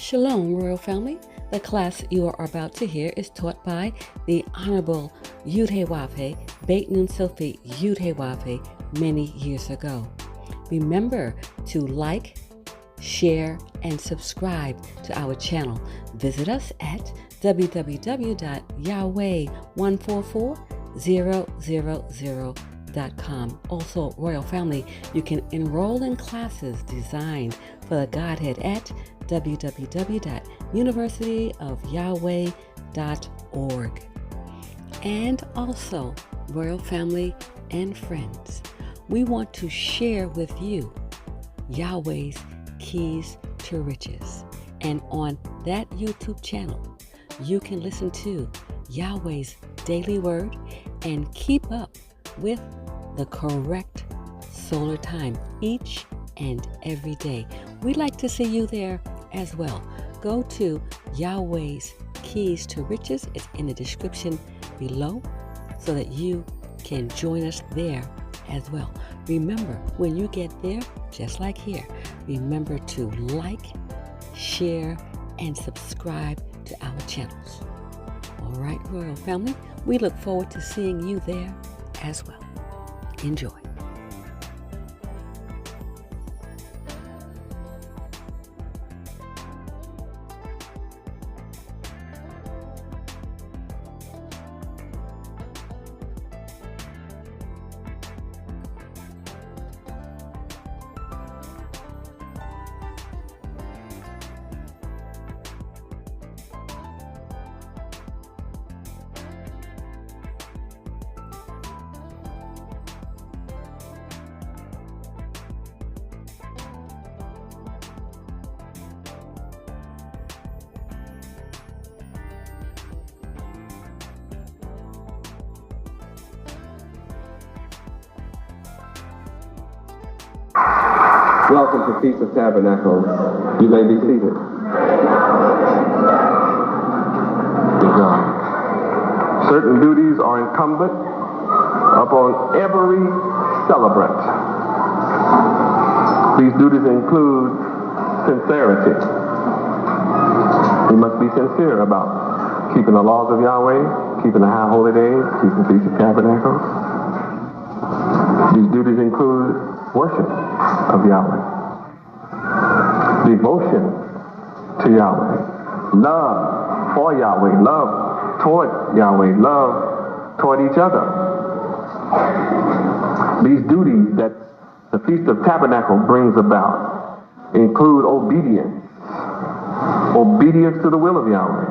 Shalom, Royal Family. The class you are about to hear is taught by the Honorable Yudhe Beit Nun Sophie Yudhe many years ago. Remember to like, share, and subscribe to our channel. Visit us at www.yahweh144000.com. Also, Royal Family, you can enroll in classes designed for the Godhead at www.universityofyahweh.org. And also, Royal Family and friends, we want to share with you Yahweh's Keys to Riches. And on that YouTube channel, you can listen to Yahweh's Daily Word and keep up with the correct solar time each and every day. We'd like to see you there as well. Go to Yahweh's Keys to Riches. It's in the description below so that you can join us there as well. Remember, when you get there, just like here, remember to like, share, and subscribe to our channels. All right, Royal Family, we look forward to seeing you there as well. Enjoy. Welcome to Feast of Tabernacle. You may be seated. Good job. Certain duties are incumbent upon every celebrant. These duties include sincerity. We must be sincere about keeping the laws of Yahweh, keeping the high holy days, keeping the Feast of Tabernacles. These duties include worship of Yahweh, devotion to Yahweh, love for Yahweh, love toward Yahweh, love toward each other. These duties that the Feast of Tabernacle brings about include obedience to the will of Yahweh.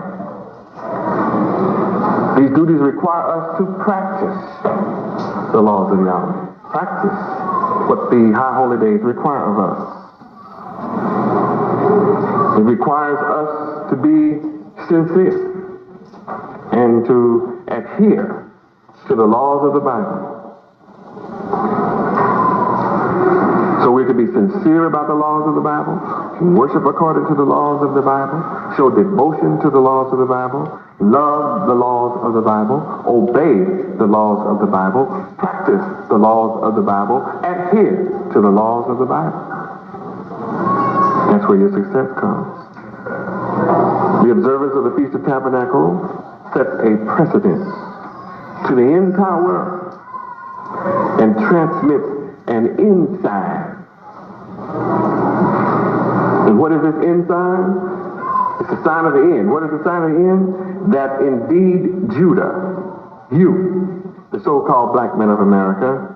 These duties require us to practice the laws of Yahweh, practice what the high holy days require of us. It requires us to be sincere and to adhere to the laws of the Bible. So we're to be sincere about the laws of the Bible, worship according to the laws of the Bible, show devotion to the laws of the Bible, love the laws of the Bible, obey the laws of the Bible, practice the laws of the Bible, adhere to the laws of the Bible. That's where your success comes. The observance of the Feast of Tabernacle sets a precedent to the entire world and transmits an insight. And what is this insight? It's the sign of the end. What is the sign of the end? That indeed Judah, you, the so-called black men of America,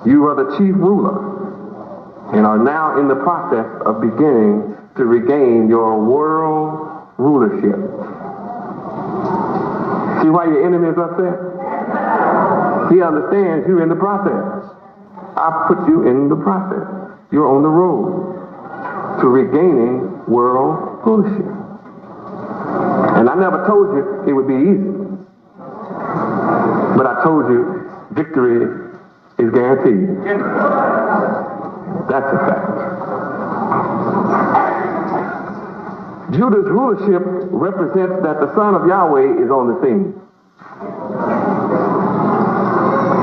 you are the chief ruler and are now in the process of beginning to regain your world rulership. See why your enemy is upset? He understands you're in the process. I put you in the process. You're on the road to regaining world rulership. And I never told you it would be easy. But I told you victory is guaranteed. That's a fact. Judah's rulership represents that the Son of Yahweh is on the scene.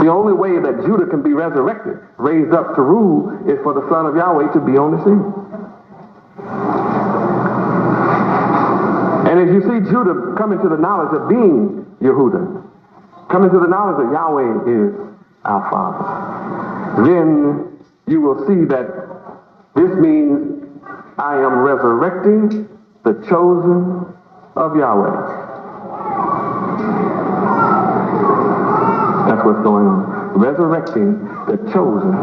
The only way that Judah can be resurrected, raised up to rule, is for the Son of Yahweh to be on the scene. And as you see Judah coming to the knowledge of being Yehuda, coming to the knowledge that Yahweh is our Father, then you will see that this means I am resurrecting the chosen of Yahweh. That's what's going on. Resurrecting the chosen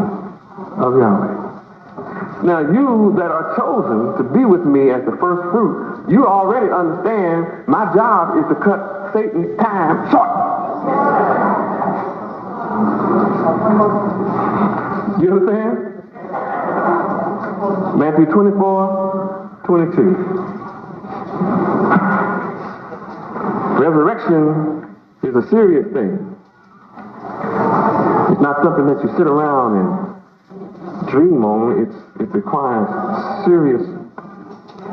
of Yahweh. Now you that are chosen to be with me as the first fruit, you already understand my job is to cut Satan's time short. You understand? Matthew 24:22. Resurrection is a serious thing. It's not something that you sit around and dream on. It requires serious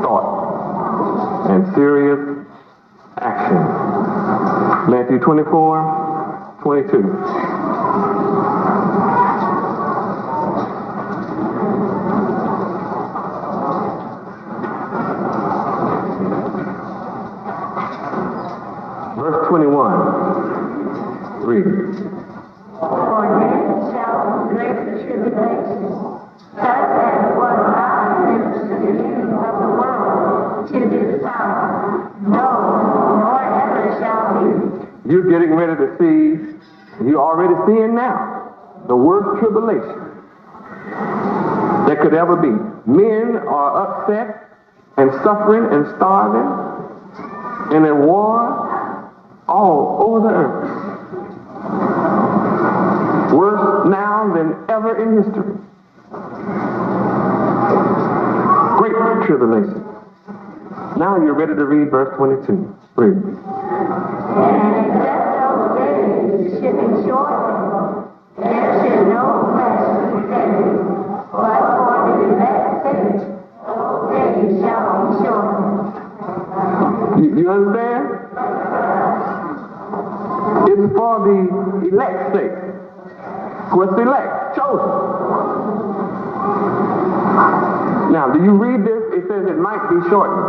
thought and serious action. Matthew 24:22. Verse 21. Read. For then shall great tribulation, such as was not since the beginning of the world to this time, no, nor ever shall be. You're getting ready to see, you're already seeing now, the worst tribulation that could ever be. Men are upset and suffering and starving and at war all over the earth. Worse now than ever in history. Great tribulation. Now you're ready to read verse 22. Read. And except those days should be shortened, there should no flesh be saved. But for the elect's sake, those days shall be shortened. You understand? It's for the elect's sake. What's elect? Chosen. Now, do you read this? It says it might be shortened.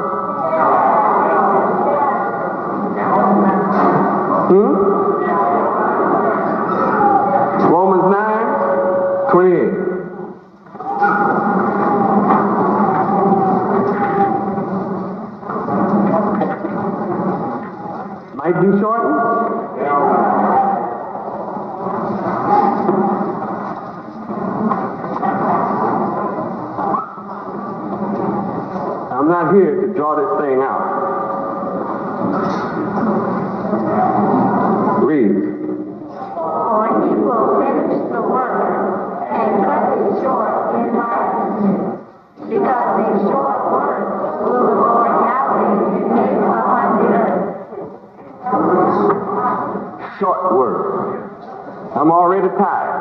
Romans 9:28. Might be shortened? I'm not here to draw this thing out. Read. For he will finish the work and cut it short in righteousness, because a short work will the Lord Yahweh make upon the earth. Short word. I'm already tired.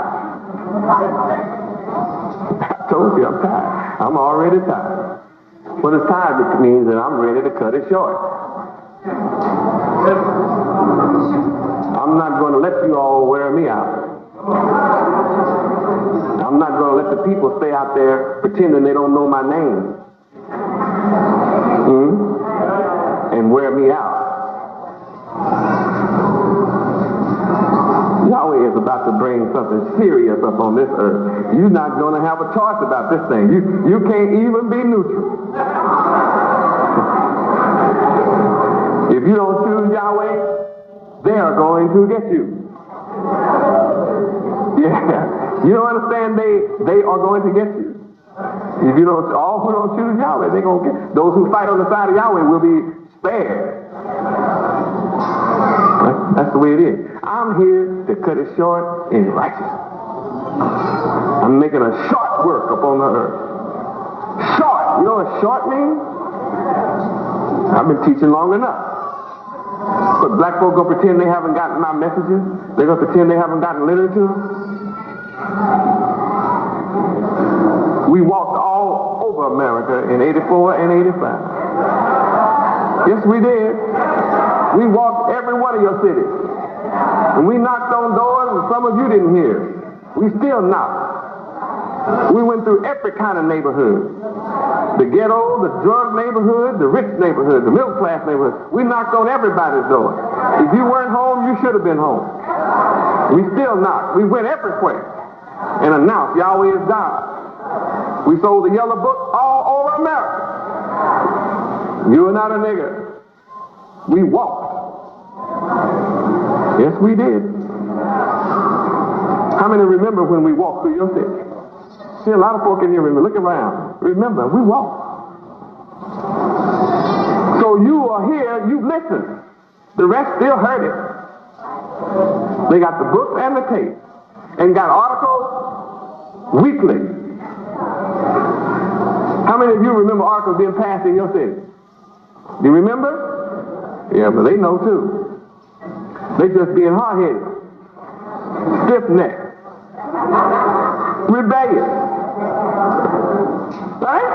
I told you I'm tired. I'm already tired. What is tired means that I'm ready to cut it short. I'm not going to let you all wear me out. I'm not going to let the people stay out there pretending they don't know my name. And wear me out. Yahweh is about to bring something serious up on this earth. You're not going to have a choice about this thing. You can't even be neutral. If you don't choose Yahweh, they are going to get you. Yeah. You don't understand? They are going to get you. If you don't, all who don't choose Yahweh, they're going to get. Those who fight on the side of Yahweh will be spared. That's the way it is. I'm here to cut it short in righteousness. I'm making a short work upon the earth. Short. You know what short means? I've been teaching long enough. But black folk gonna pretend they haven't gotten my messages. They're gonna pretend they haven't gotten literature. We walked all over America in 84 and 85. Yes, we did. We walked every one of your cities. And we knocked on doors and some of you didn't hear. We still knock. We went through every kind of neighborhood. The ghetto, the drug neighborhood, the rich neighborhood, the middle class neighborhood. We knocked on everybody's door. If you weren't home, you should have been home. We still knocked. We went everywhere and announced Yahweh is God. We sold the yellow book all over America. You are not a nigger. We walked. Yes, we did. How many remember when we walked through your city? See, a lot of folk in here remember. Look around. Remember, we walked. So you are here, you listened. The rest still heard it. They got the books and the tape. And got articles weekly. How many of you remember articles being passed in your city? Do you remember? Yeah, but they know too. They just being hard-headed, stiff-necked, rebellious. Right?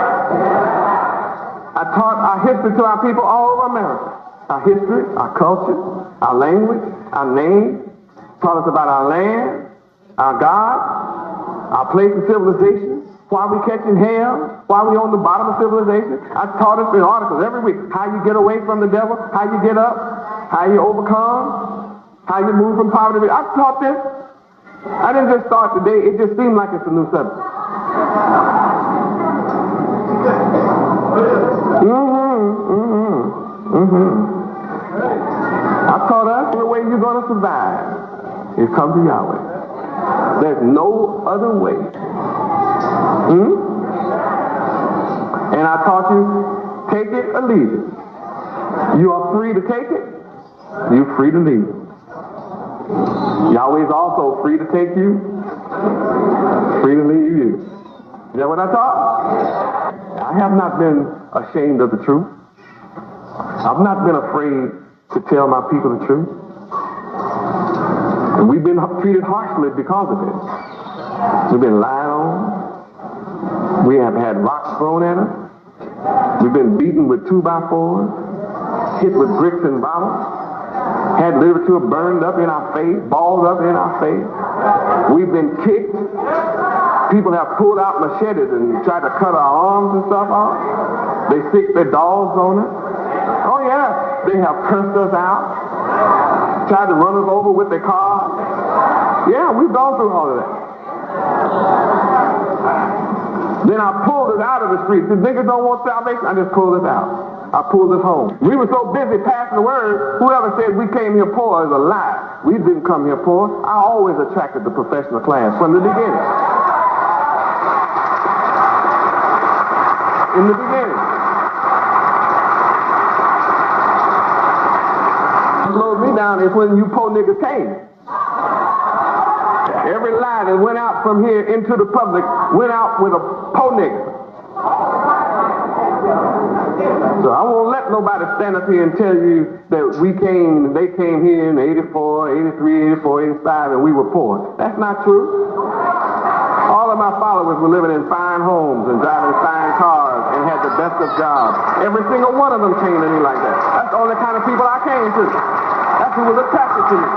I taught our history to our people all over America. Our history, our culture, our language, our name. Taught us about our land, our God, our place of civilization, why we catching hell, why we on the bottom of civilization. I taught us in articles every week how you get away from the devil, how you get up, how you overcome, how you move from poverty. I taught this. I didn't just start today. It just seemed like it's a new subject. I taught us the way you're going to survive is come to Yahweh. There's no other way. And I taught you, take it or leave it. You are free to take it. You're free to leave it. Yahweh is also free to take you, free to leave you. Is that what I taught? I have not been ashamed of the truth. I've not been afraid to tell my people the truth. And we've been treated harshly because of it. We've been lied on. We have had rocks thrown at us. We've been beaten with 2x4s, hit with bricks and bottles, had literature burned up in our face, balled up in our face. We've been kicked. People have pulled out machetes and tried to cut our arms and stuff off. They stick their dogs on us. Oh yeah, they have cursed us out, tried to run us over with their cars. Yeah, we've gone through all of that. Then I pulled it out of the streets. The niggas don't want salvation. I just pulled it out. I pulled it home. We were so busy passing the word, whoever said we came here poor is a lie. We didn't come here poor. I always attracted the professional class from the beginning. In the beginning. What slowed me down is when you poor niggas came. Every lie that went out from here into the public went out with a poor nigga. So I won't let nobody stand up here and tell you that they came here in 84, 83, 84, 85, and we were poor. That's not true. All of my followers were living in fine homes and driving fine cars and had the best of jobs. Every single one of them came to me like that. That's the only kind of people I came to. That's who was attracted to me.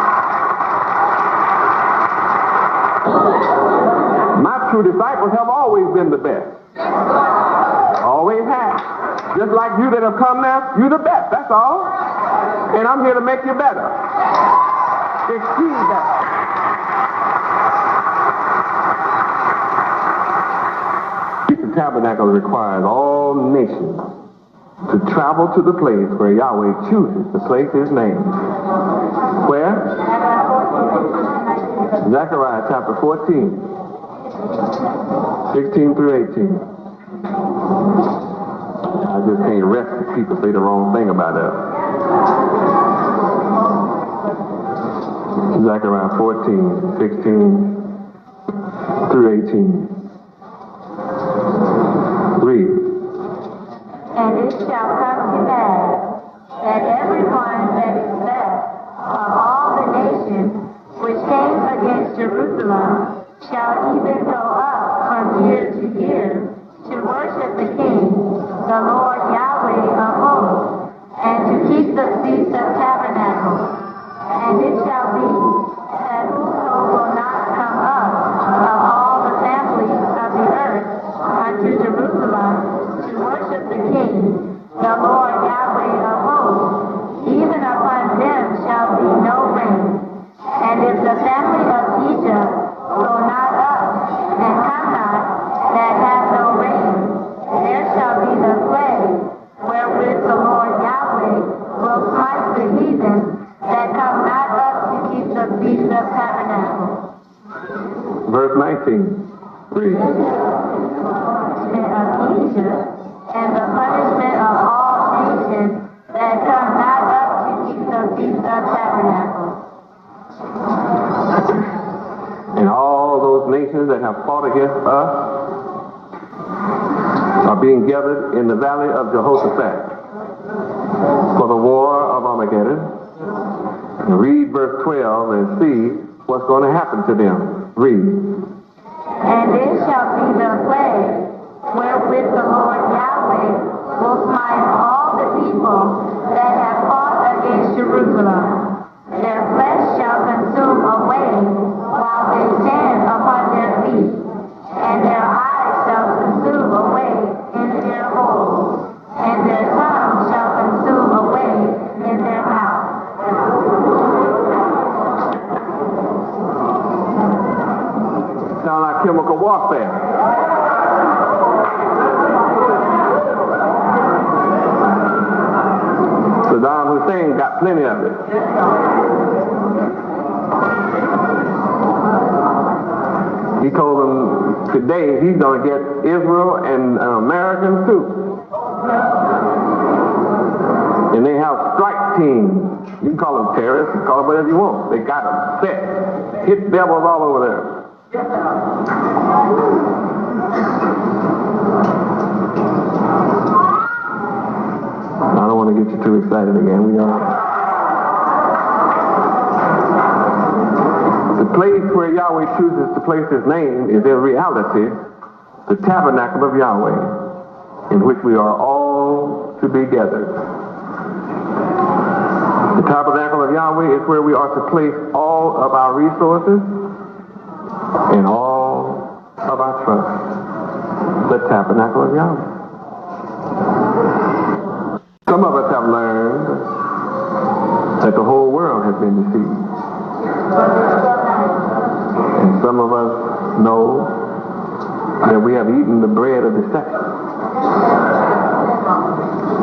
My true disciples have always been the best. Always have. Just like you that have come now, you're the best, that's all. And I'm here to make you better. Exceed that. The tabernacle requires all nations to travel to the place where Yahweh chooses to place his name. Where? Zechariah chapter 14, 16 through 18. I just can't rest if people say the wrong thing about that. Zechariah 14, 16 through 18. Read. And it shall come to pass that everyone that is left of all the nations which came against Jerusalem shall even go up from year to year to worship the King, the Lord Yahweh of hosts, and to keep the Feast of Tabernacles. And it shall be that whoso will not come up of all the families of the Jesus the King, the Lord Yahweh of hosts, even upon them shall be no rain. And if the family of Egypt go not up, and come not, that have no rain, there shall be the plague, wherewith the Lord Yahweh will smite the heathen that come not up to keep the feast of Tabernacle. Verse 19. Read. Punishment of Egypt, and the punishment of all nations that come not up to keep the feast of Tabernacle. And all those nations that have fought against us are being gathered in the valley of Jehoshaphat for the war of Armageddon. And read verse 12 and see what's going to happen to them. Read. And it shall be the plague, wherewith the Lord Yahweh will smite all the people that have fought against Jerusalem. Their flesh shall consume away while they stand upon their feet, and their eyes shall consume away in their holes, and their tongue shall consume away in their mouth. Sound like chemical warfare. Saddam Hussein got plenty of it. He told them today he's going to get Israel and Americans too. And they have strike teams. You can call them terrorists, you can call them whatever you want. They got them set. Hit devils all over there. I don't want to get you too excited again. We are. The place where Yahweh chooses to place his name is in reality the tabernacle of Yahweh, in which we are all to be gathered. The tabernacle of Yahweh is where we are to place all of our resources and all of our trust. The tabernacle of Yahweh. Some of us have learned that the whole world has been deceived. And some of us know that we have eaten the bread of deception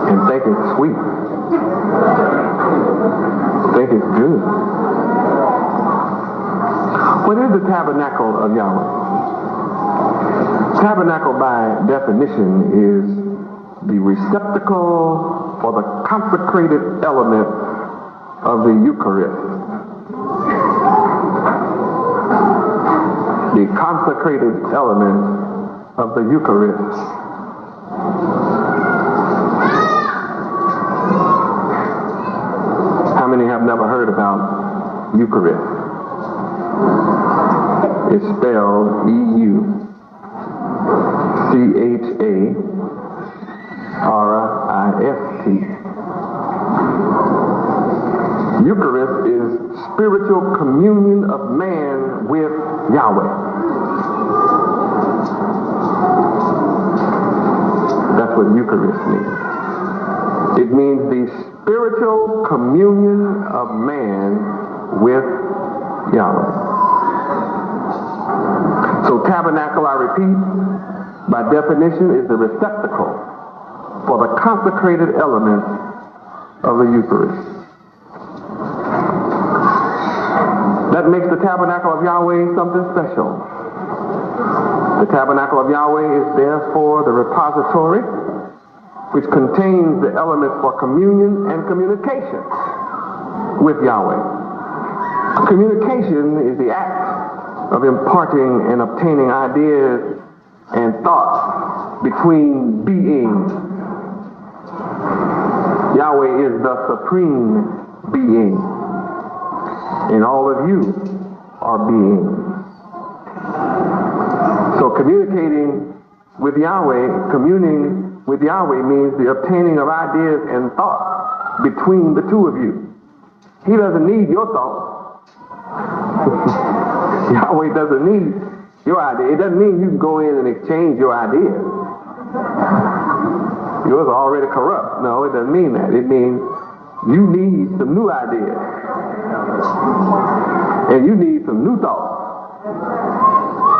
and think it's sweet, think it's good. What is the tabernacle of Yahweh? Tabernacle by definition is the receptacle for the consecrated element of the Eucharist. The consecrated element of the Eucharist. How many have never heard about Eucharist? It's spelled E-U-C-H-A-R-I-S-T. Eucharist is spiritual communion of man with Yahweh. That's what Eucharist means. It means the spiritual communion of man with Yahweh. So tabernacle, I repeat, by definition is the receptacle for the consecrated element of the Eucharist. That makes the tabernacle of Yahweh something special. The tabernacle of Yahweh is therefore the repository which contains the elements for communion and communication with Yahweh. Communication is the act of imparting and obtaining ideas and thoughts between beings. Yahweh is the supreme being, and all of you are beings. So communicating with Yahweh, communing with Yahweh means the obtaining of ideas and thoughts between the two of you. He doesn't need your thoughts. Yahweh doesn't need your idea. It doesn't mean you can go in and exchange your ideas. yours are already corrupt. No, it doesn't mean that. It means you need some new ideas. And you need some new thoughts.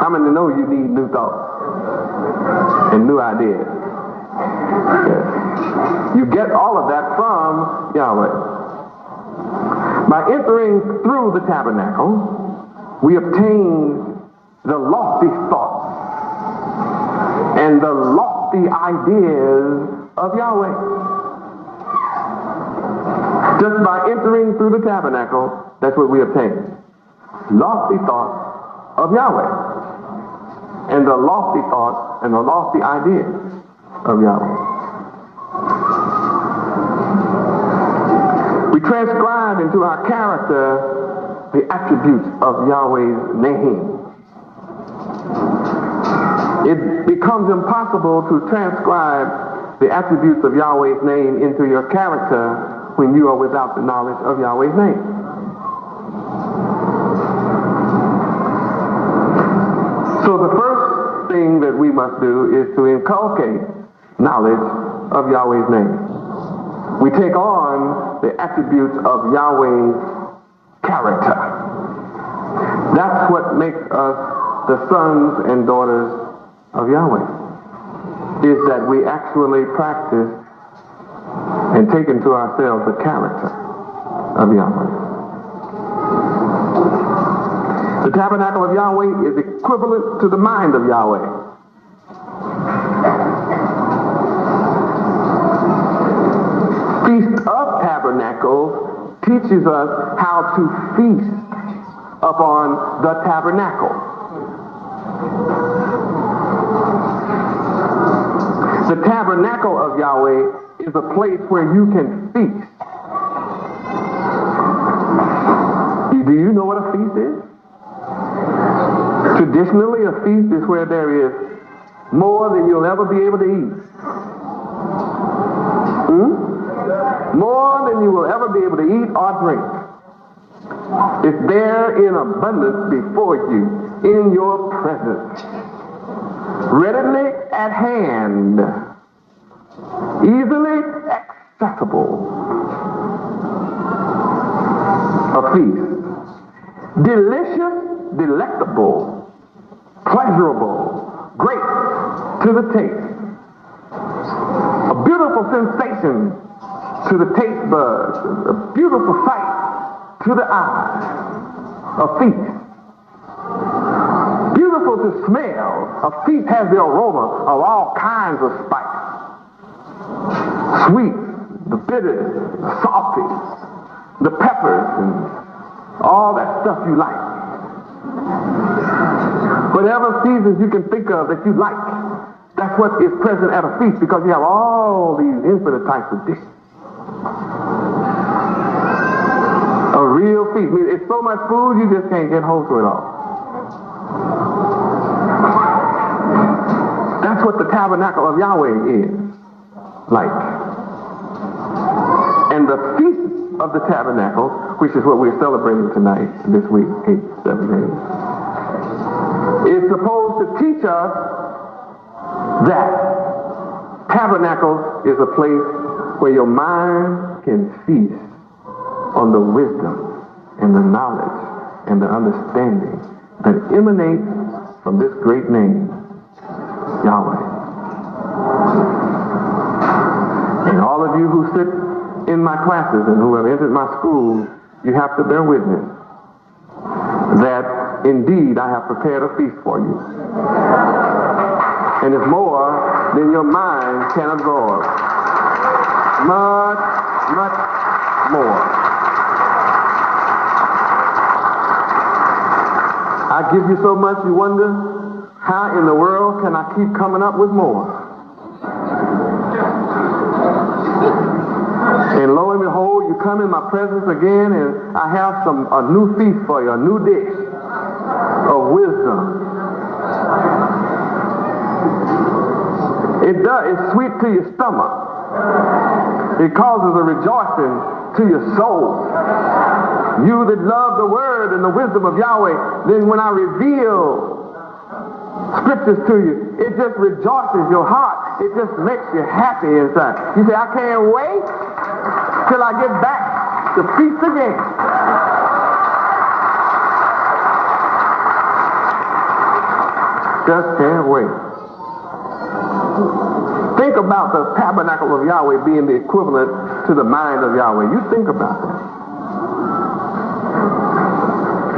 How many know you need new thoughts and new ideas? Yes. You get all of that from Yahweh. By entering through the tabernacle, we obtain the lofty thoughts and the lofty ideas of Yahweh. Just by entering through the tabernacle, that's what we obtain. Lofty thoughts of Yahweh. And the lofty thoughts and the lofty ideas of Yahweh. We transcribe into our character the attributes of Yahweh's name. It becomes impossible to transcribe the attributes of Yahweh's name into your character when you are without the knowledge of Yahweh's name. So the first thing that we must do is to inculcate knowledge of Yahweh's name. We take on the attributes of Yahweh's character. That's what makes us the sons and daughters of Yahweh, is that we actually practice and take into ourselves the character of Yahweh. The tabernacle of Yahweh is equivalent to the mind of Yahweh. Feast of Tabernacles teaches us how to feast upon the tabernacle. The tabernacle of Yahweh is a place where you can feast. Do you know what a feast is? Traditionally, a feast is where there is more than you'll ever be able to eat. More than you will ever be able to eat or drink. It's there in abundance before you, in your presence. Readily at hand. Easily accessible. A feast. Delicious, delectable, pleasurable, great to the taste. A beautiful sensation to the taste buds, a beautiful sight to the eye. A feast. Beautiful to smell. A feast has the aroma of all kinds of spice. Sweet, the bitter, the salty, the peppers, and all that stuff you like. Whatever seasons you can think of that you like, that's what is present at a feast, because you have all these infinite types of dishes. A real feast. I mean, it's so much food you just can't get hold to it all. That's what the tabernacle of Yahweh is like. And the feast of the tabernacle, which is what we're celebrating tonight, this week, 8, 7 days, is supposed to teach us that tabernacle is a place where your mind can feast on the wisdom and the knowledge and the understanding that emanates from this great name, Yahweh. And all of you who sit in my classes and who have entered my school, you have to bear witness that indeed I have prepared a feast for you. And it's more than your mind can absorb. Much, much more. I give you so much you wonder, how in the world can I keep coming up with more? And lo and behold, you come in my presence again, and I have a new feast for you, a new dish of wisdom. It's sweet to your stomach. It causes a rejoicing to your soul. You that love the word and the wisdom of Yahweh, then when I reveal scriptures to you, it just rejoices your heart it just makes you happy inside. You say, I can't wait till I get back to feast again. Just can't wait. Think about the tabernacle of Yahweh being the equivalent to the mind of Yahweh. You think about that.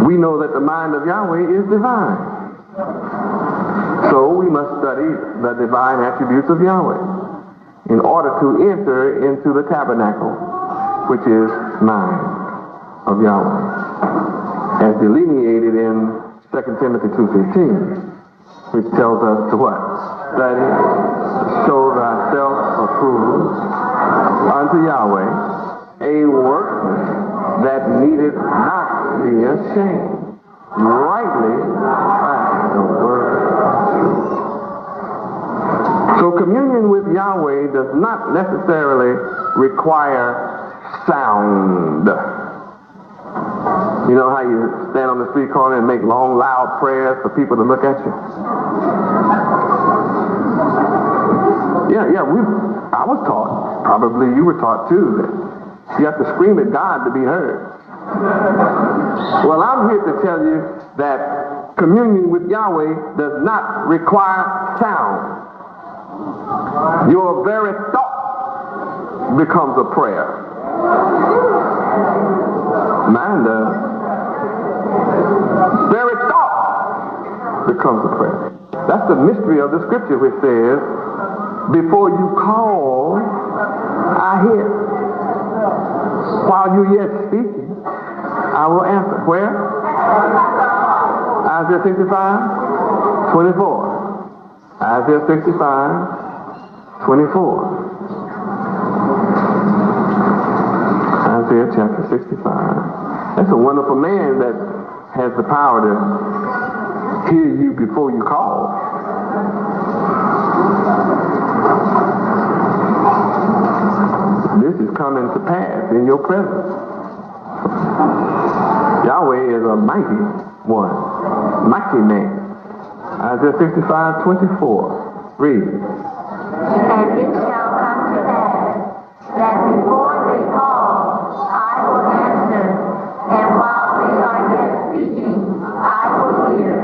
We know that the mind of Yahweh is divine. So we must study the divine attributes of Yahweh in order to enter into the tabernacle, which is mind of Yahweh, as delineated in 2 Timothy 2:15, which tells us to what? Study, show thyself approved unto Yahweh, a workman that needeth not be ashamed, rightly dividing the word of truth. So communion with Yahweh does not necessarily require sound. You know how you stand on the street corner and make long, loud prayers for people to look at you? Yeah, I was taught, probably you were taught too, that you have to scream at God to be heard. Well, I'm here to tell you that communion with Yahweh does not require sound. Your very thought becomes a prayer. Mine does. Very thought becomes a prayer. That's the mystery of the scripture, which says, before you call, I hear. While you yet speaking, I will answer. Where? Isaiah 65, 24. Isaiah 65, 24. Isaiah chapter 65. That's a wonderful man that has the power to hear you before you call. This is coming to pass in your presence. Yahweh is a mighty one, mighty man. Isaiah 65, 24. Read. And it shall come to pass that before they call, I will answer, and while they are yet speaking, I will hear.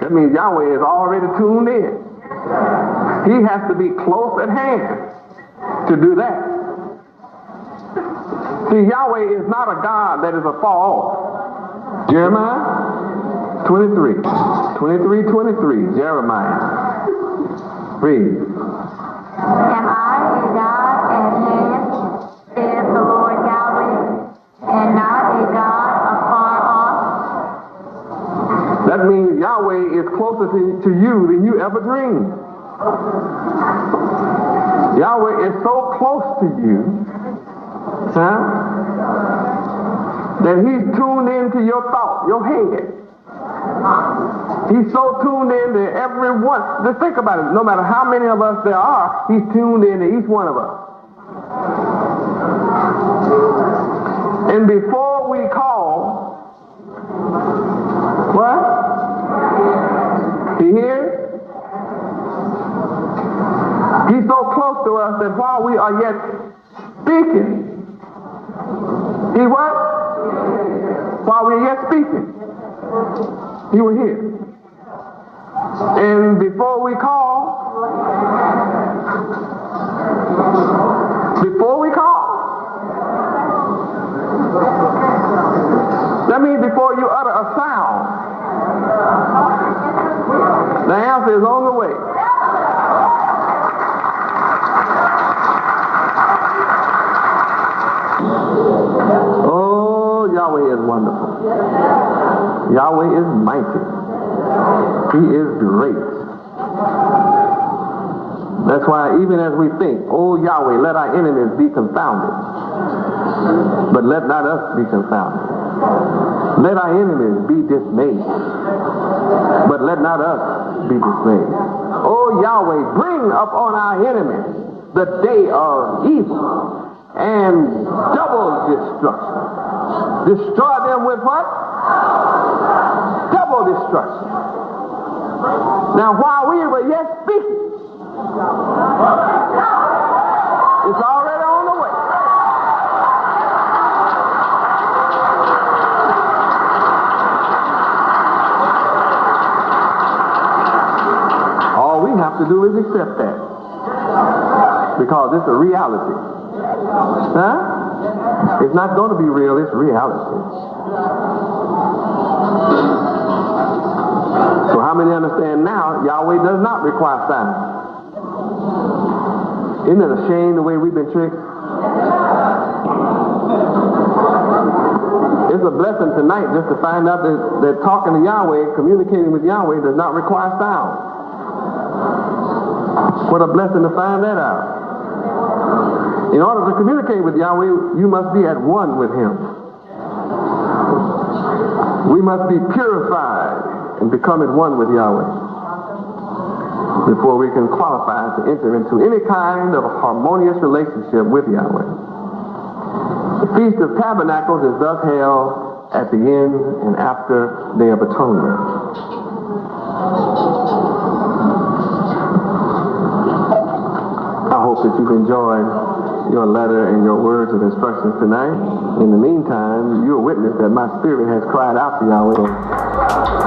That means Yahweh is already tuned in. He has to be close at hand to do that. See, Yahweh is not a God that is afar off. Jeremiah 23, 23, Jeremiah. Read. Am I a God at hand, saith the Lord Yahweh, and not a God afar off? That means Yahweh is closer to you than you ever dreamed. Yahweh is so close to you, that he's tuned into your thought, your head. He's so tuned into everyone. Just think about it. No matter how many of us there are, he's tuned into each one of us. And before we call, what? He hears? He's so close to us that while we are yet speaking, he what? While we are yet speaking, he will hear. And before we call, that means before you utter a sound, the answer is on the way. Oh, Yahweh is wonderful. Yahweh is mighty. He is great. That's why even as we think, oh Yahweh, let our enemies be confounded, but let not us be confounded. Let our enemies be dismayed, but let not us be dismayed. Oh Yahweh, bring upon our enemies the day of evil and double destruction. Destroy them with what? Double destruction. Now while we were yet speaking, It's already on the way. All we have to do is accept that. Because it's a reality. Huh? It's not going to be real, it's reality. So how many understand now Yahweh does not require signs? Isn't it a shame the way we've been tricked? It's a blessing tonight just to find out that talking to Yahweh, communicating with Yahweh does not require sound. What a blessing to find that out. In order to communicate with Yahweh, you must be at one with Him. We must be purified and become at one with Yahweh before we can qualify to enter into any kind of harmonious relationship with Yahweh. The Feast of Tabernacles is thus held at the end and after Day of Atonement. I hope that you've enjoyed your letter and your words of instructions tonight. In the meantime, you're a witness that my spirit has cried out to Yahweh.